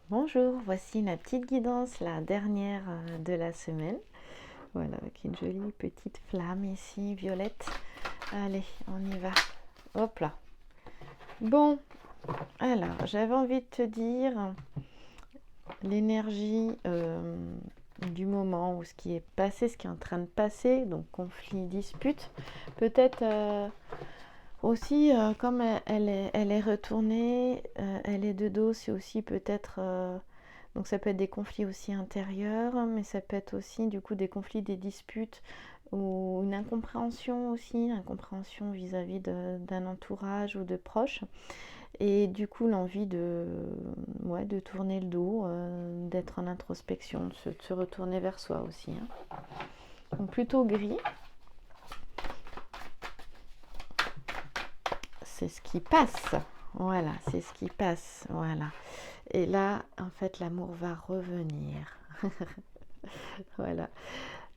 Bonjour, voici la petite guidance, la dernière de la semaine. Voilà, avec une jolie petite flamme ici, violette. Allez, on y va. Hop là. Bon, alors, j'avais envie de te dire l'énergie du moment, ou ce qui est passé, ce qui est en train de passer, donc conflit, dispute. Peut-être aussi, comme elle est retournée, elle est de dos, c'est aussi peut-être... donc ça peut être des conflits aussi intérieurs, mais ça peut être aussi du coup des conflits, des disputes ou une incompréhension aussi, incompréhension vis-à-vis d'un entourage ou de proches. Et du coup l'envie ouais, de tourner le dos, d'être en introspection, de se retourner vers soi aussi, hein. Donc plutôt gris, c'est ce qui passe. Voilà, c'est ce qui passe. Voilà. Et là, en fait, l'amour va revenir. Voilà.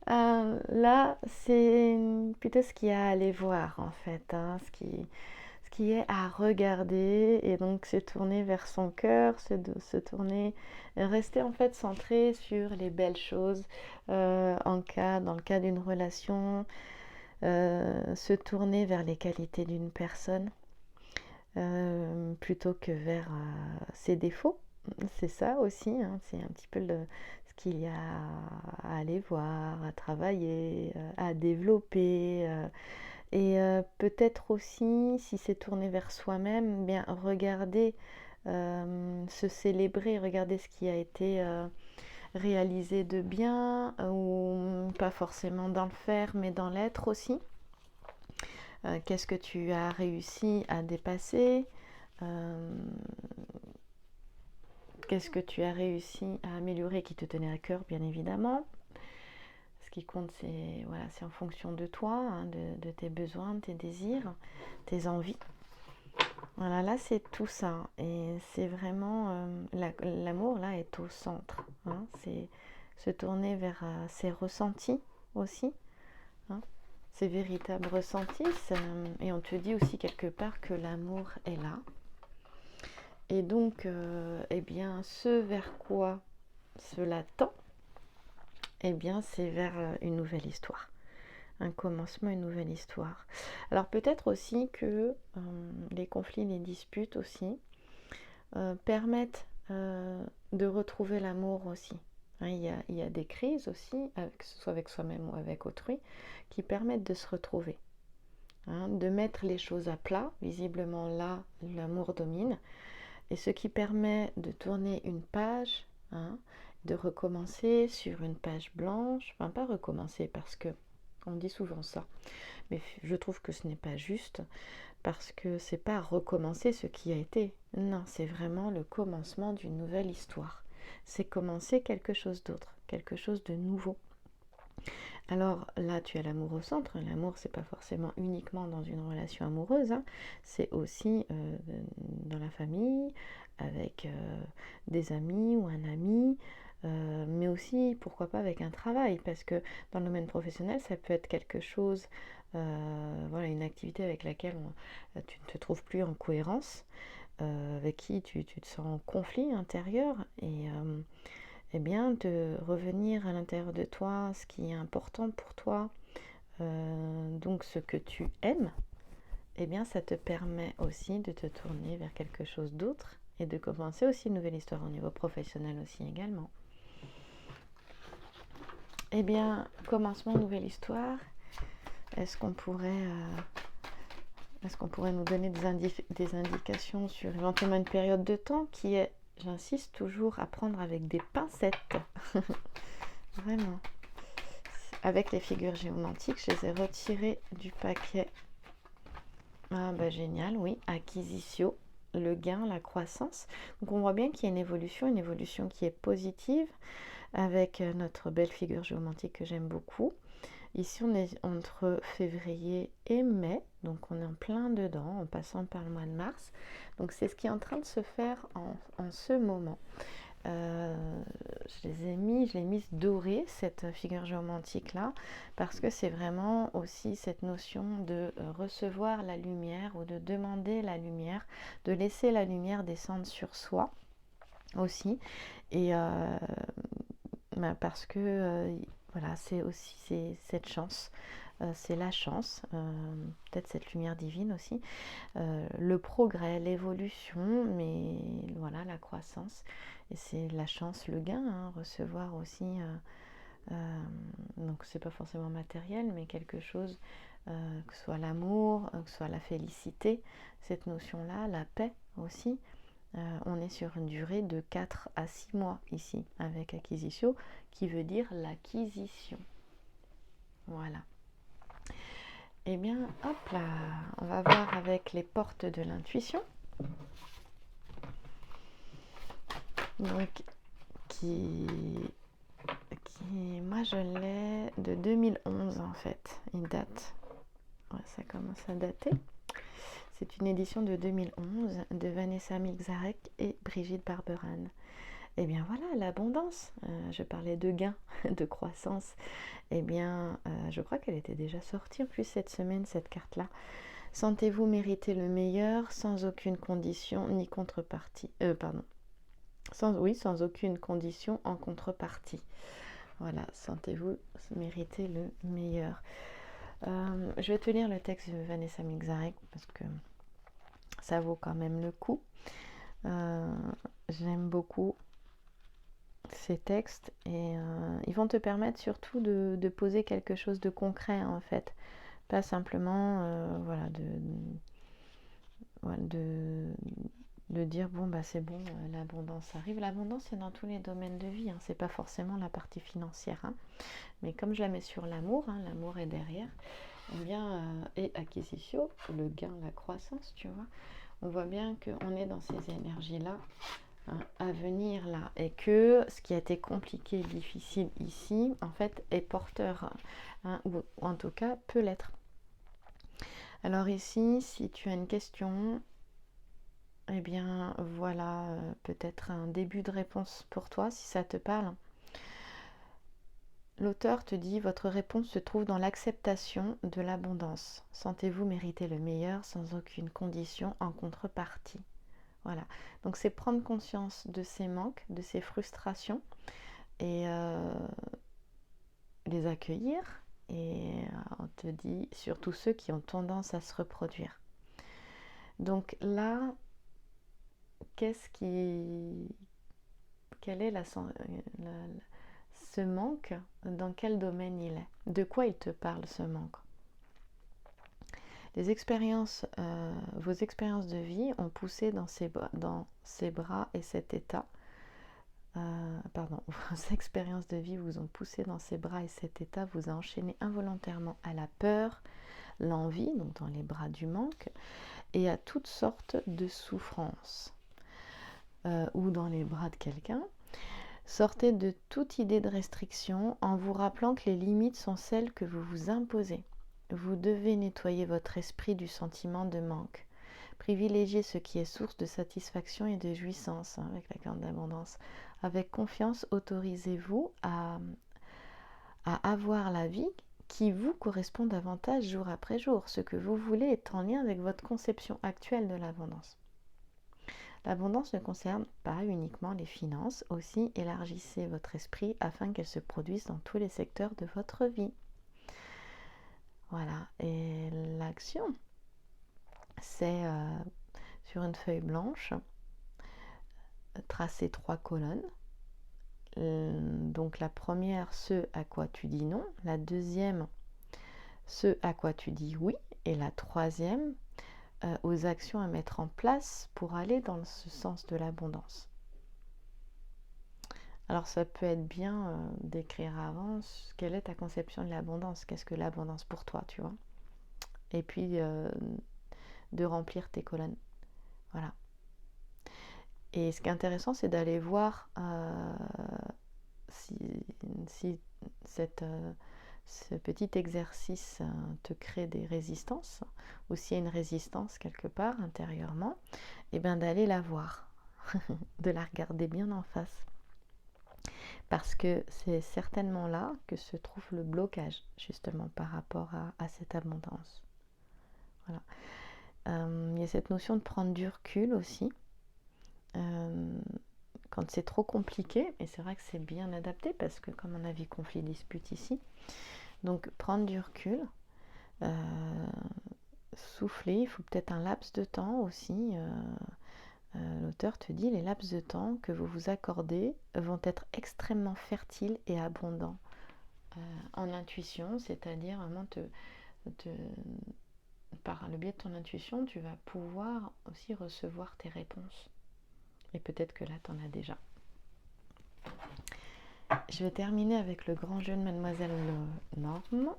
Là, c'est plutôt ce qu'il y a à aller voir, en fait, hein, ce qui est à regarder, et donc se tourner vers son cœur, se tourner, rester en fait centré sur les belles choses, dans le cas d'une relation, se tourner vers les qualités d'une personne, plutôt que vers ses défauts. C'est ça aussi, hein, c'est un petit peu ce qu'il y a à aller voir, à travailler, à développer. Et peut-être aussi, si c'est tourné vers soi-même, bien regarder, se célébrer, regarder ce qui a été réalisé de bien, ou pas forcément dans le faire, mais dans l'être aussi. Qu'est-ce que tu as réussi à dépasser? Euh, Qu'est-ce que tu as réussi à améliorer qui te tenait à cœur, bien évidemment. Ce qui compte, c'est voilà, c'est en fonction de toi, hein, de tes besoins, de tes désirs, tes envies. Voilà, là, c'est tout ça. Et c'est vraiment... l'amour, là, est au centre, hein. C'est se tourner vers ses ressentis aussi, hein, ses véritables ressentis. Et on te dit aussi quelque part que l'amour est là. Et donc, eh bien, ce vers quoi cela tend, eh bien, c'est vers une nouvelle histoire. Un commencement, une nouvelle histoire. Alors peut-être aussi que les conflits, les disputes aussi, permettent de retrouver l'amour aussi. Hein, il y a des crises aussi, que ce soit avec soi-même ou avec autrui, qui permettent de se retrouver. Hein, de mettre les choses à plat. Visiblement là, l'amour domine. Et ce qui permet de tourner une page, hein, de recommencer sur une page blanche. Enfin, pas recommencer parce que on dit souvent ça, mais je trouve que ce n'est pas juste, parce que c'est pas recommencer ce qui a été. Non, c'est vraiment le commencement d'une nouvelle histoire. C'est commencer quelque chose d'autre, quelque chose de nouveau. Alors là, tu as l'amour au centre. L'amour, c'est pas forcément uniquement dans une relation amoureuse, hein. C'est aussi dans la famille, avec des amis ou un ami, mais aussi, pourquoi pas, avec un travail, parce que dans le domaine professionnel, ça peut être quelque chose, voilà, une activité avec laquelle tu ne te trouves plus en cohérence, avec qui tu te sens en conflit intérieur, et eh bien, de revenir à l'intérieur de toi, ce qui est important pour toi, donc ce que tu aimes, eh bien, ça te permet aussi de te tourner vers quelque chose d'autre et de commencer aussi une nouvelle histoire au niveau professionnel aussi également. Eh bien, commencement, nouvelle histoire. Est-ce qu'on pourrait, nous donner des indications sur éventuellement une période de temps qui est, j'insiste toujours, à prendre avec des pincettes. Vraiment. Avec les figures géomantiques, je les ai retirées du paquet. Ah bah génial, oui, acquisitio, le gain, la croissance. Donc on voit bien qu'il y a une évolution qui est positive, avec notre belle figure géomantique que j'aime beaucoup. Ici on est entre février et mai, donc on est en plein dedans, en passant par le mois de mars. Donc c'est ce qui est en train de se faire en ce moment. Je l'ai mise dorée, cette figure géomantique là, parce que c'est vraiment aussi cette notion de recevoir la lumière, ou de demander la lumière, de laisser la lumière descendre sur soi, aussi. Et parce que voilà, c'est aussi cette chance, c'est la chance, peut-être cette lumière divine aussi, le progrès, l'évolution, mais voilà, la croissance. Et c'est la chance, le gain, hein, recevoir aussi. Donc c'est pas forcément matériel, mais quelque chose, que ce soit l'amour, que ce soit la félicité, cette notion-là, la paix aussi. On est sur une durée de 4 à 6 mois ici, avec acquisitio, qui veut dire l'acquisition. Voilà. Eh bien, hop là, on va voir avec les portes de l'intuition. Donc, moi je l'ai de 2011 en fait, une date. Ouais, ça commence à dater. C'est une édition de 2011 de Vanessa Milczarek et Brigitte Barberan. Eh bien voilà, l'abondance. Je parlais de gain, de croissance. Eh bien, je crois qu'elle était déjà sortie en plus cette semaine, cette carte-là. Sentez-vous mériter le meilleur sans aucune condition ni contrepartie. Sans aucune condition en contrepartie. Voilà, sentez-vous mériter le meilleur. Je vais te lire le texte de Vanessa Milczarek parce que ça vaut quand même le coup. J'aime beaucoup ces textes et ils vont te permettre surtout de poser quelque chose de concret en fait, pas simplement de dire bon bah c'est bon, l'abondance arrive. L'abondance c'est dans tous les domaines de vie, hein. C'est pas forcément la partie financière, hein. Mais comme je la mets sur l'amour, hein, l'amour est derrière, eh bien et acquisitio, le gain, la croissance, tu vois, on voit bien qu'on est dans ces énergies là, hein, à venir là, et que ce qui a été compliqué, difficile ici, en fait, est porteur, hein, ou en tout cas peut l'être. Alors ici, si tu as une question, eh bien voilà, peut-être un début de réponse pour toi, si ça te parle. L'auteur te dit, votre réponse se trouve dans l'acceptation de l'abondance. Sentez-vous mériter le meilleur sans aucune condition en contrepartie. Voilà, donc c'est prendre conscience de ces manques, de ces frustrations et les accueillir. Et on te dit surtout ceux qui ont tendance à se reproduire. Donc là, quel est ce manque, dans quel domaine il est? De quoi il te parle ce manque? Vos expériences de vie ont poussé dans ces bras et cet état. Vos expériences de vie vous ont poussé dans ces bras et cet état vous a enchaîné involontairement à la peur, l'envie, donc dans les bras du manque, et à toutes sortes de souffrances. Ou dans les bras de quelqu'un. Sortez de toute idée de restriction en vous rappelant que les limites sont celles que vous vous imposez. Vous devez nettoyer votre esprit du sentiment de manque. Privilégiez ce qui est source de satisfaction et de jouissance, hein, avec la carte d'abondance. Avec confiance, autorisez-vous à avoir la vie qui vous correspond davantage jour après jour. Ce que vous voulez est en lien avec votre conception actuelle de l'abondance. L'abondance ne concerne pas uniquement les finances, aussi élargissez votre esprit afin qu'elle se produise dans tous les secteurs de votre vie. Voilà, et l'action, c'est sur une feuille blanche, tracer 3 colonnes. Donc la première, ce à quoi tu dis non, la deuxième, ce à quoi tu dis oui, et la troisième, aux actions à mettre en place pour aller dans ce sens de l'abondance. Alors ça peut être bien d'écrire avant quelle est ta conception de l'abondance, qu'est-ce que l'abondance pour toi, tu vois. Et puis de remplir tes colonnes. Voilà. Et ce qui est intéressant, c'est d'aller voir si ce petit exercice te crée des résistances, ou s'il y a une résistance quelque part intérieurement, et bien d'aller la voir, de la regarder bien en face. Parce que c'est certainement là que se trouve le blocage, justement, par rapport à cette abondance. Voilà. Il y a cette notion de prendre du recul aussi. Quand quand c'est trop compliqué, et c'est vrai que c'est bien adapté parce que comme on a vu conflit dispute ici, donc prendre du recul, souffler, il faut peut-être un laps de temps aussi. L'auteur te dit les laps de temps que vous vous accordez vont être extrêmement fertiles et abondants en intuition, c'est-à-dire vraiment par le biais de ton intuition, tu vas pouvoir aussi recevoir tes réponses. Et peut-être que là, tu en as déjà. Je vais terminer avec le grand jeu de Mademoiselle Norme,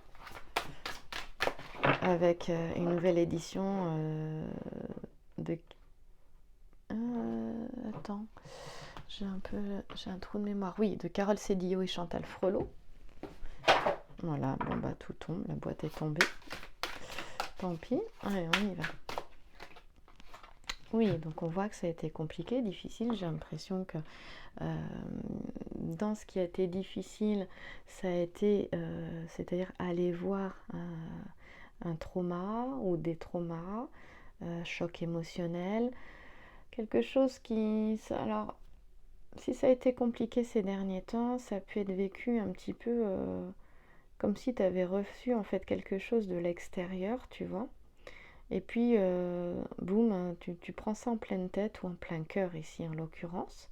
avec une nouvelle édition de... attends, j'ai un trou de mémoire. Oui, de Carole Sédillot et Chantal Frelot. Voilà, bon bah tout tombe, la boîte est tombée. Tant pis, allez, on y va. Oui, donc on voit que ça a été compliqué, difficile. J'ai l'impression que dans ce qui a été difficile, ça a été, c'est-à-dire aller voir un trauma ou des traumas, choc émotionnel, quelque chose qui... Alors, si ça a été compliqué ces derniers temps, ça peut être vécu un petit peu comme si tu avais reçu en fait quelque chose de l'extérieur, tu vois. Et puis, boum, tu prends ça en pleine tête ou en plein cœur ici en l'occurrence.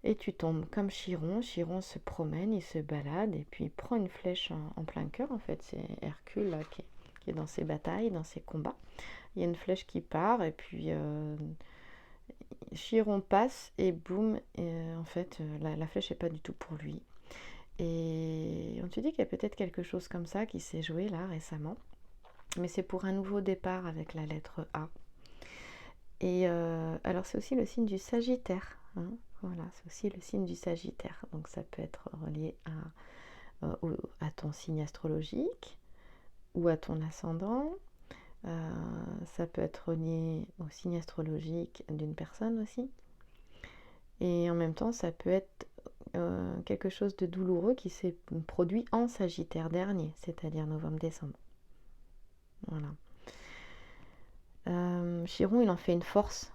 Et tu tombes comme Chiron. Chiron se promène, il se balade et puis il prend une flèche en plein cœur. En fait, c'est Hercule là, qui est dans ses batailles, dans ses combats. Il y a une flèche qui part et puis Chiron passe et boum, en fait, la flèche n'est pas du tout pour lui. Et on te dit qu'il y a peut-être quelque chose comme ça qui s'est joué là récemment. Mais c'est pour un nouveau départ avec la lettre A. Et alors c'est aussi le signe du Sagittaire. Hein, voilà, c'est aussi le signe du Sagittaire. Donc ça peut être relié à ton signe astrologique ou à ton ascendant. Ça peut être relié au signe astrologique d'une personne aussi. Et en même temps, ça peut être quelque chose de douloureux qui s'est produit en Sagittaire dernier, c'est-à-dire novembre-décembre. Voilà. Chiron, il en fait une force.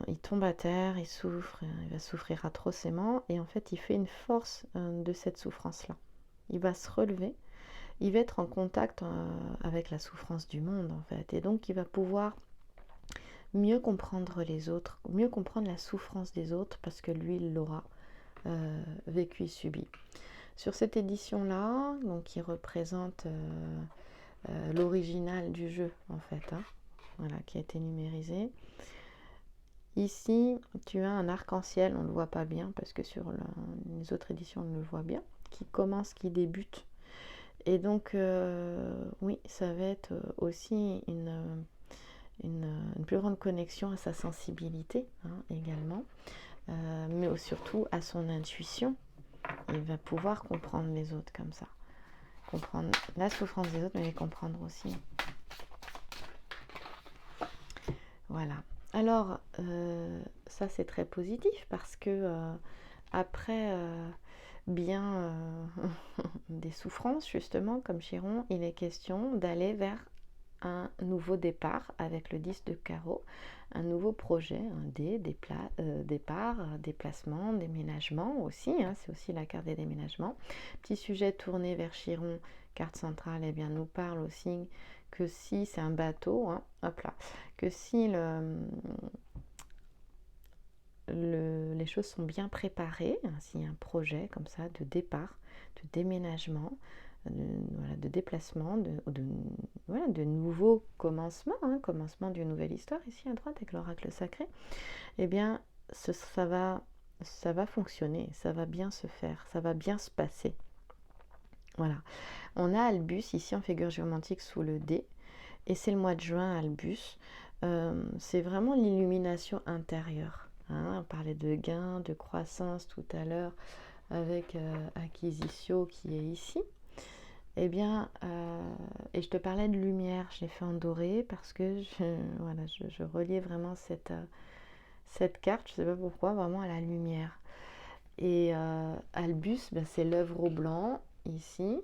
Il tombe à terre, il souffre, il va souffrir atrocement. Et en fait, il fait une force de cette souffrance-là. Il va se relever. Il va être en contact avec la souffrance du monde, en fait. Et donc, il va pouvoir mieux comprendre les autres, mieux comprendre la souffrance des autres, parce que lui, il l'aura vécu et subi. Sur cette édition-là, donc, qui représente l'original du jeu, en fait, hein, voilà, qui a été numérisé. Ici, tu as un arc-en-ciel, on ne le voit pas bien, parce que sur les autres éditions, on le voit bien, qui commence, qui débute. Et donc, oui, ça va être aussi une plus grande connexion à sa sensibilité, hein, également, mais surtout à son intuition. Il va pouvoir comprendre les autres comme ça. Comprendre la souffrance des autres, mais les comprendre aussi. Voilà. Alors, ça c'est très positif parce que après bien des souffrances, justement, comme Chiron, il est question d'aller vers un nouveau départ avec le 10 de carreau, un nouveau projet, un départ, déplacement, déménagement aussi, hein, c'est aussi la carte des déménagements. Petit sujet tourné vers Chiron, carte centrale, eh bien, nous parle aussi que si c'est un bateau, hein, hop là, que si les choses sont bien préparées, hein, s'il y a un projet comme ça de départ, de déménagement, de déplacement, de nouveaux commencements, hein, commencement d'une nouvelle histoire ici à droite avec l'oracle sacré, eh bien ça va fonctionner, ça va bien se faire, ça va bien se passer. Voilà. On a Albus ici en figure géomantique sous le D, et c'est le mois de juin, Albus. C'est vraiment l'illumination intérieure. Hein. On parlait de gain, de croissance tout à l'heure avec Acquisitio qui est ici. Eh bien, et je te parlais de lumière, je l'ai fait en doré parce que je reliais vraiment cette carte, je ne sais pas pourquoi, vraiment à la lumière. Et Albus, ben, c'est l'œuvre au blanc ici.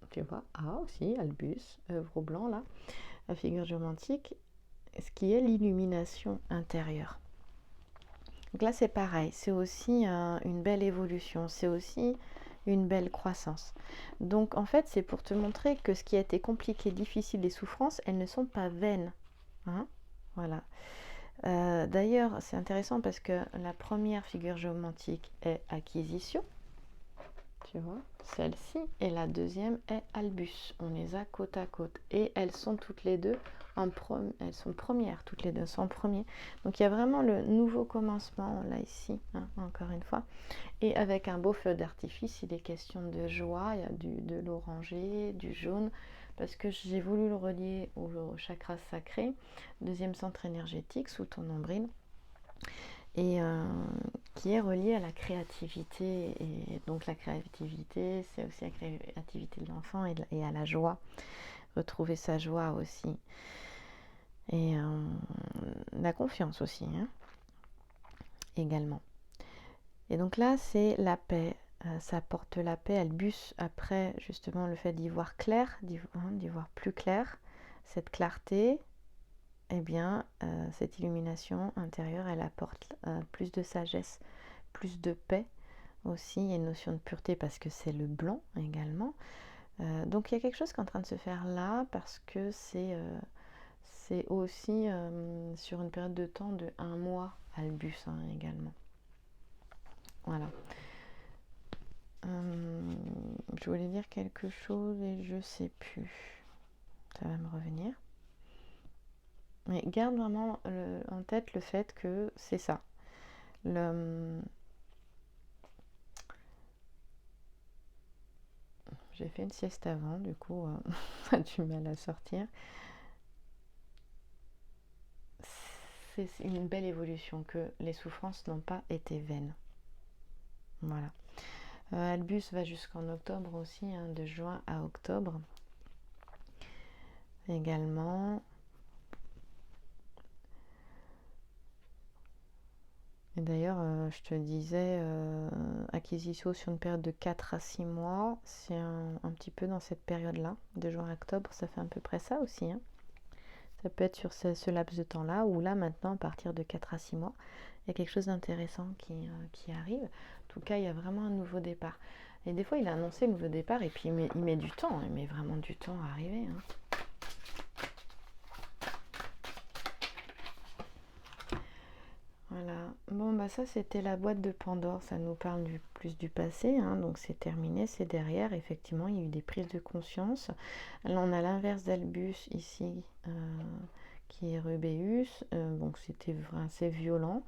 Tu vois, aussi, Albus, œuvre au blanc là, la figure géomantique, ce qui est l'illumination intérieure. Donc là, c'est pareil, c'est aussi une belle évolution, c'est aussi une belle croissance. Donc en fait, c'est pour te montrer que ce qui a été compliqué, difficile, les souffrances, elles ne sont pas vaines. Hein, voilà. D'ailleurs, c'est intéressant parce que la première figure géomantique est acquisition, tu vois, celle-ci, et la deuxième est Albus. On les a côte à côte et elles sont toutes les deux elles sont premières, toutes les deux sont en premier. Donc il y a vraiment le nouveau commencement là ici, hein, encore une fois. Et avec un beau feu d'artifice, il est question de joie, il y a de l'oranger, du jaune, parce que j'ai voulu le relier au chakra sacré, deuxième centre énergétique sous ton nombril, et qui est relié à la créativité. Et donc la créativité, c'est aussi la créativité de l'enfant et à la joie, retrouver sa joie aussi. Et la confiance aussi, hein, également. Et donc là, c'est la paix. Ça apporte la paix. Albus, après justement le fait d'y voir clair, d'y voir plus clair, cette clarté, eh bien, cette illumination intérieure, elle apporte plus de sagesse, plus de paix aussi. Il y a une notion de pureté parce que c'est le blanc également. Donc il y a quelque chose qui est en train de se faire là parce que c'est aussi sur une période de temps de 1 mois, Albus, hein, également. Voilà. Je voulais dire quelque chose et je sais plus. Ça va me revenir. Mais garde vraiment en tête le fait que c'est ça. J'ai fait une sieste avant, du coup, ça a du mal à sortir. C'est une belle évolution, que les souffrances n'ont pas été vaines. Voilà. Albus va jusqu'en octobre aussi, hein, de juin à octobre. Également. Et d'ailleurs, je te disais, acquisition sur une période de 4 à 6 mois, c'est un petit peu dans cette période-là, de juin à octobre, ça fait à peu près ça aussi, hein. Ça peut être sur ce laps de temps-là, ou là maintenant, à partir de 4 à 6 mois, il y a quelque chose d'intéressant qui arrive. En tout cas, il y a vraiment un nouveau départ. Et des fois, il a annoncé le nouveau départ, et puis il met du temps, il met vraiment du temps à arriver, hein. Voilà, bon bah ça c'était la boîte de Pandore, ça nous parle plus du passé, hein, donc c'est terminé, c'est derrière, effectivement il y a eu des prises de conscience. Là on a l'inverse d'Albus ici, qui est Rubéus, donc c'était assez violent.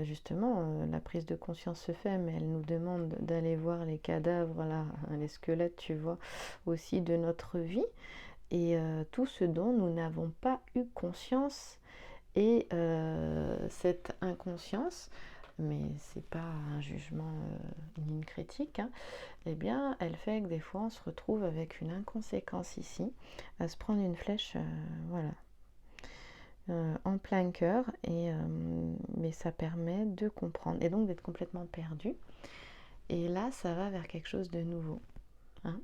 Justement, la prise de conscience se fait, mais elle nous demande d'aller voir les cadavres, là, les squelettes, tu vois, aussi de notre vie, et tout ce dont nous n'avons pas eu conscience. Et cette inconscience, mais c'est pas un jugement ni une critique, hein, eh bien, elle fait que des fois on se retrouve avec une inconséquence ici, à se prendre une flèche, voilà, en plein cœur, mais ça permet de comprendre et donc d'être complètement perdu. Et là, ça va vers quelque chose de nouveau, hein.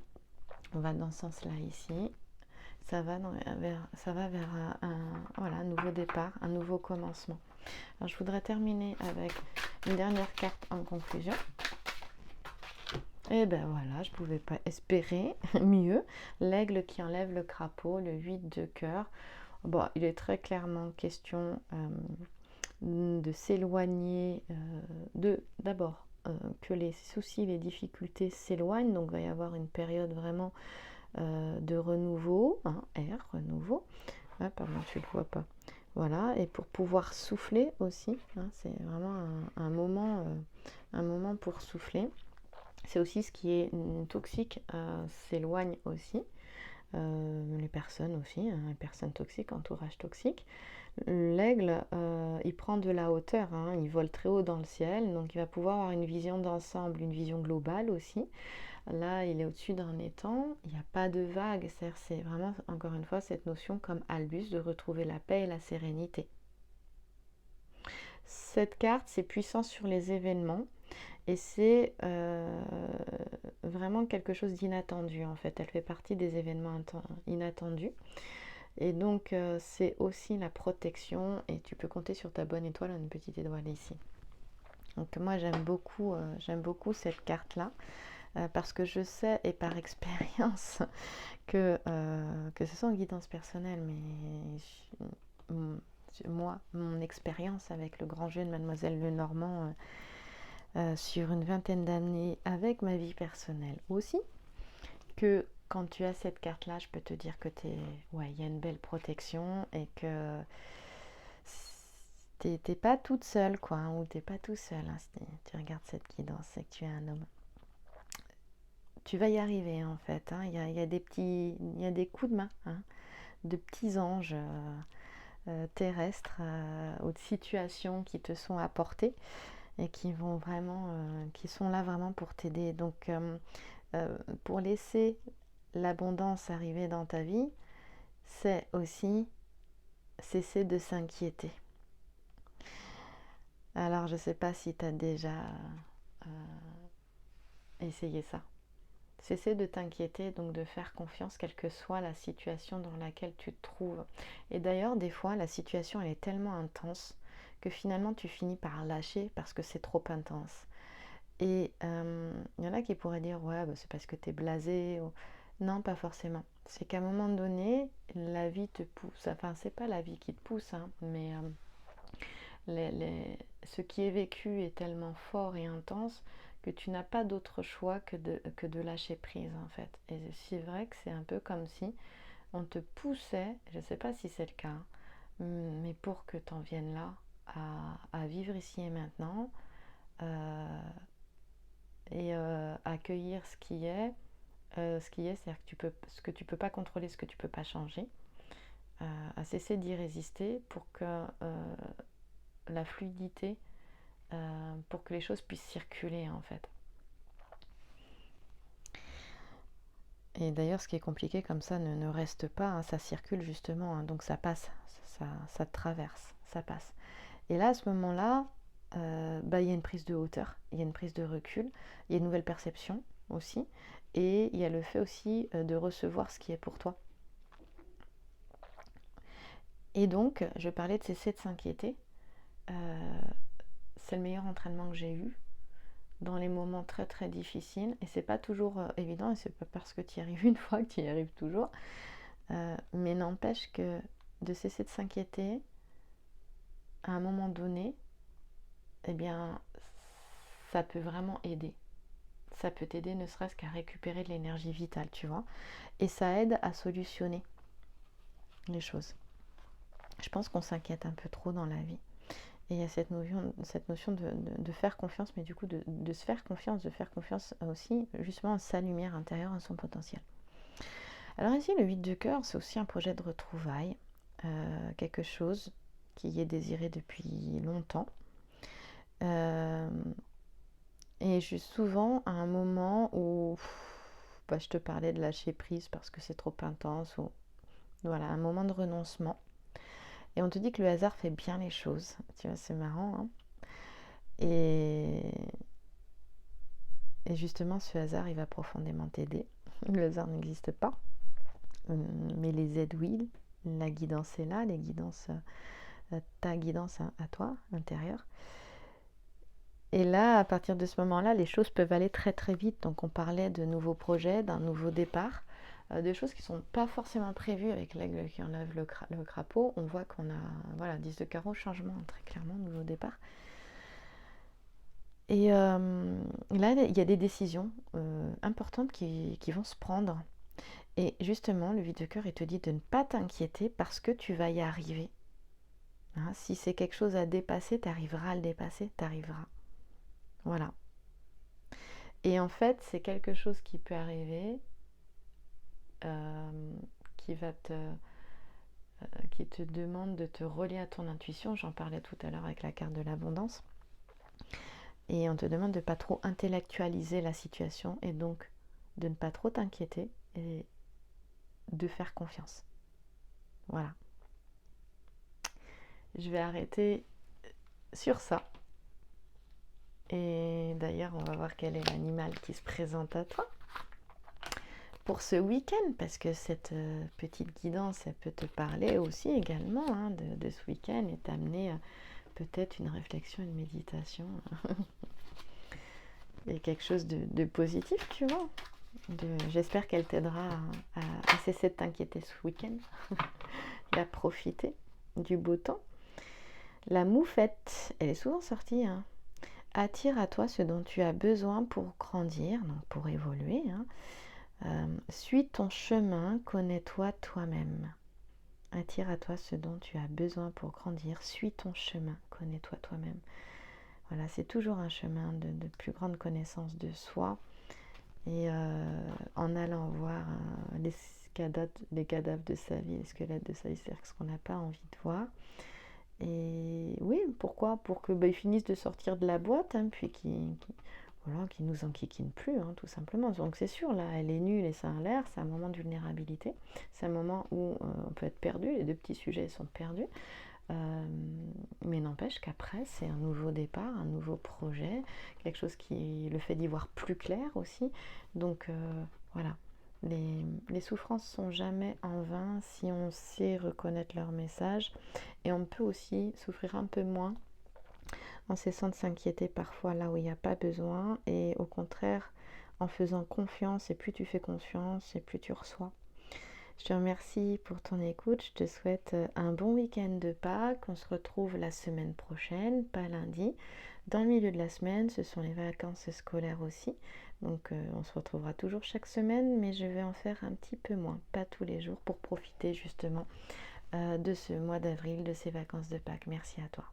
On va dans ce sens-là ici. Ça va vers un nouveau départ, un nouveau commencement. Alors, je voudrais terminer avec une dernière carte en conclusion. Et ben voilà, je ne pouvais pas espérer mieux. L'aigle qui enlève le crapaud, le 8 de cœur. Bon, il est très clairement question de s'éloigner, d'abord que les soucis, les difficultés s'éloignent. Donc, il va y avoir une période vraiment de renouveau, hein, R, renouveau. Ah, pardon, tu ne le vois pas. Voilà, et pour pouvoir souffler aussi, hein, c'est vraiment un moment pour souffler. C'est aussi ce qui est toxique s'éloigne aussi. Les personnes aussi, hein, les personnes toxiques, entourage toxique. L'aigle, il prend de la hauteur, hein, il vole très haut dans le ciel, donc il va pouvoir avoir une vision d'ensemble, une vision globale aussi. Là, il est au-dessus d'un étang, il n'y a pas de vague, c'est vraiment, encore une fois, cette notion comme Albus de retrouver la paix et la sérénité. Cette carte, c'est puissant sur les événements et c'est vraiment quelque chose d'inattendu en fait. Elle fait partie des événements inattendus. Et donc, c'est aussi la protection et tu peux compter sur ta bonne étoile, une petite étoile ici. Donc moi j'aime beaucoup cette carte-là parce que je sais et par expérience que ce sont guidances personnelles, mais moi, mon expérience avec le grand jeu de Mademoiselle Lenormand sur une vingtaine d'années avec ma vie personnelle aussi, que quand tu as cette carte-là, je peux te dire que il y a une belle protection et que t'es pas toute seule, quoi, hein, ou t'es pas tout seul. Hein, si tu regardes cette guidance, c'est que tu es un homme. Tu vas y arriver, en fait. Hein. Il y a des coups de main, hein, de petits anges terrestres ou de situations qui te sont apportées et qui sont là vraiment pour t'aider. Donc, pour laisser l'abondance arriver dans ta vie, c'est aussi cesser de s'inquiéter. Alors, je ne sais pas si tu as déjà essayé ça. Cesser de t'inquiéter, donc de faire confiance, quelle que soit la situation dans laquelle tu te trouves. Et d'ailleurs, des fois, la situation, elle est tellement intense que finalement, tu finis par lâcher parce que c'est trop intense. Et il y en a qui pourraient dire, ouais, bah, c'est parce que tu es blasé. Ou... Non, pas forcément. C'est qu'à un moment donné, la vie te pousse. Enfin, c'est pas la vie qui te pousse, hein, mais ce qui est vécu est tellement fort et intense que tu n'as pas d'autre choix que de lâcher prise, en fait. Et c'est vrai que c'est un peu comme si on te poussait, je ne sais pas si c'est le cas, mais pour que tu en viennes là, à vivre ici et maintenant, et accueillir ce qui est, c'est-à-dire que ce que tu peux pas contrôler, ce que tu peux pas changer, à cesser d'y résister pour que la fluidité, pour que les choses puissent circuler, en fait. Et d'ailleurs, ce qui est compliqué comme ça ne reste pas, hein, ça circule justement, hein, donc ça passe, ça traverse, ça passe. Et là, à ce moment-là, il y a une prise de hauteur, il y a une prise de recul, il y a une nouvelle perception aussi, et il y a le fait aussi de recevoir ce qui est pour toi. Et donc, je parlais de cesser de s'inquiéter. C'est le meilleur entraînement que j'ai eu dans les moments très très difficiles. Et c'est pas toujours évident, et c'est pas parce que tu y arrives une fois que tu y arrives toujours. Mais n'empêche que de cesser de s'inquiéter, à un moment donné, eh bien, ça peut vraiment aider. Ça peut t'aider ne serait-ce qu'à récupérer de l'énergie vitale, tu vois. Et ça aide à solutionner les choses. Je pense qu'on s'inquiète un peu trop dans la vie. Et il y a cette notion de faire confiance, mais du coup de se faire confiance aussi justement à sa lumière intérieure, à son potentiel. Alors ici, le 8 de cœur, c'est aussi un projet de retrouvailles, quelque chose qui est désiré depuis longtemps. Et souvent à un moment où je te parlais de lâcher prise parce que c'est trop intense, ou voilà, un moment de renoncement. Et on te dit que le hasard fait bien les choses. Tu vois, c'est marrant, hein. Et justement, ce hasard, il va profondément t'aider. Le hasard n'existe pas, mais les aides, oui. La guidance est là, ta guidance à toi, intérieure. Et là, à partir de ce moment-là, les choses peuvent aller très très vite. Donc on parlait de nouveaux projets, d'un nouveau départ, de choses qui ne sont pas forcément prévues avec l'aigle qui enlève le crapaud. On voit qu'on a 10 de carreau, changement, très clairement, nouveau départ. Et là, il y a des décisions importantes qui vont se prendre. Et justement, le 8 de cœur, il te dit de ne pas t'inquiéter parce que tu vas y arriver. Hein, si c'est quelque chose à dépasser, tu arriveras à le dépasser, tu arriveras. Voilà. Et en fait, c'est quelque chose qui peut arriver, qui te demande de te relier à ton intuition. J'en parlais tout à l'heure avec la carte de l'abondance. Et on te demande de ne pas trop intellectualiser la situation et donc de ne pas trop t'inquiéter et de faire confiance. Voilà. Je vais arrêter sur ça. Et d'ailleurs, on va voir quel est l'animal qui se présente à toi pour ce week-end, parce que cette petite guidance, elle peut te parler aussi également, hein, de ce week-end et t'amener peut-être une réflexion, une méditation. Et quelque chose de positif, tu vois. J'espère qu'elle t'aidera à cesser de t'inquiéter ce week-end et à profiter du beau temps. La moufette, elle est souvent sortie, hein. Attire à toi ce dont tu as besoin pour grandir, donc pour évoluer, hein. Suis ton chemin, connais-toi toi-même. Attire à toi ce dont tu as besoin pour grandir. Suis ton chemin, connais-toi toi-même. Voilà, c'est toujours un chemin de plus grande connaissance de soi. Et en allant voir les cadavres de sa vie, les squelettes de sa vie, c'est-à-dire ce qu'on n'a pas envie de voir. Et oui, pourquoi? Pour que ils finissent de sortir de la boîte, hein, puis qu'ils nous enquiquinent plus, hein, tout simplement. Donc c'est sûr, là, elle est nue, les seins à l'air, c'est un moment de vulnérabilité, c'est un moment où on peut être perdu, les deux petits sujets sont perdus. Mais n'empêche qu'après, c'est un nouveau départ, un nouveau projet, quelque chose qui le fait d'y voir plus clair aussi. Donc voilà, les souffrances sont jamais en vain si on sait reconnaître leur message. Et on peut aussi souffrir un peu moins en cessant de s'inquiéter parfois là où il n'y a pas besoin. Et au contraire, en faisant confiance, et plus tu fais confiance, et plus tu reçois. Je te remercie pour ton écoute. Je te souhaite un bon week-end de Pâques. On se retrouve la semaine prochaine, pas lundi. Dans le milieu de la semaine, ce sont les vacances scolaires aussi. Donc on se retrouvera toujours chaque semaine, mais je vais en faire un petit peu moins, pas tous les jours, pour profiter justement de ce mois d'avril, de ces vacances de Pâques. Merci à toi.